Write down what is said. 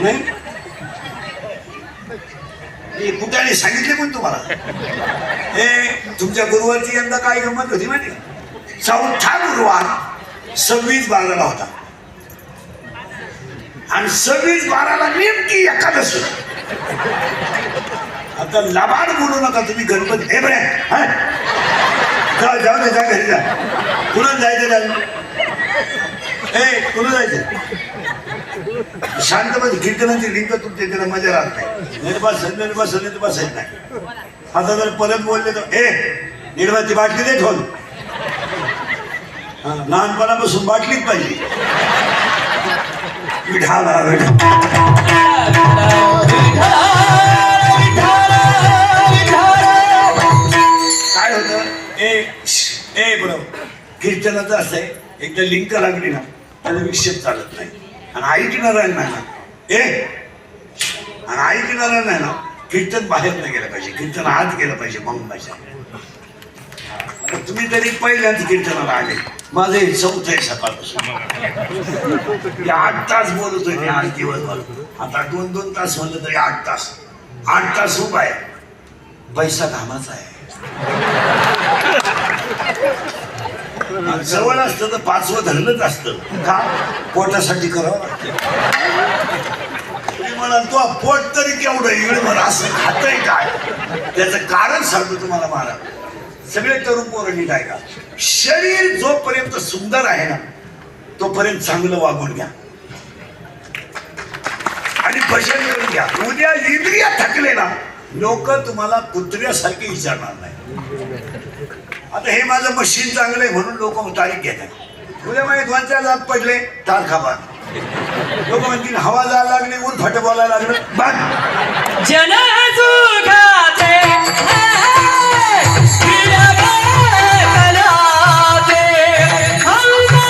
नाही मी कुठे सांगितले पण तुम्हाला हे तुमच्या गुरुवारची यंदा काय गंमत होती माहिती का? चौथा गुरुवार 26/12 होता आणि 26/12 नेमकी एकादशी. आता लबाड बोलू नका तुम्ही गणपती हे बरे जाऊ दे जा घरी जा. कुणाला जायचं जाऊ हे कुणा जायचं शांतपणे कीर्तनाची लिंक तुमच्या तिला मजा राहत नाही. बसत नाही. आता जर परत बोलले तर ए निर्वाची बाटली दे ठेवून लहानपणापासून बाटलीच पाहिजे. विठाला काय होतं ए बरोबर कीर्तनाचं असं आहे एकदा लिंक लागली ना त्याला विषय चालत नाही आणि ऐकणार नाही ना ऐकणार नाही ना कीर्तन बाहेर नाही गेलं पाहिजे कीर्तन आत गेलं पाहिजे मग माझ्या. आता तुम्ही तरी पहिल्यांदा कीर्तनाला आले माझं हे चौथं आहे सकाळपासून 8 तास बोलतोय मी आज दिवसभर. आता 2-2 तास म्हणलं तरी 8 तास उभा आहे. पैसा कामाचा आहे. जवळ असतं तर 5वं धरलंच असतं का पोटासाठी करावं लागतं. तुम्ही म्हणाल तो पोट तरी केवढं इळभर असं खातंय काय त्याचं कारण सांगतो तुम्हाला महाराज. सगळे तरुण पोरं नीट आहे का शरीर जोपर्यंत सुंदर आहे ना तोपर्यंत चांगलं वागून घ्या आणि भजन करून घ्या. उद्या इंद्रिय थकले ना लोक तुम्हाला कुत्र्यासारखे विचारणार नाही. आता हे माझं मशीन चांगलं आहे म्हणून लोक तारीख घेतात. उद्या माझे 2-4 दात पडले तार खाबा लोक म्हणतील हवा जायला लागली ऊन फट बोलायला लागलं बघ जन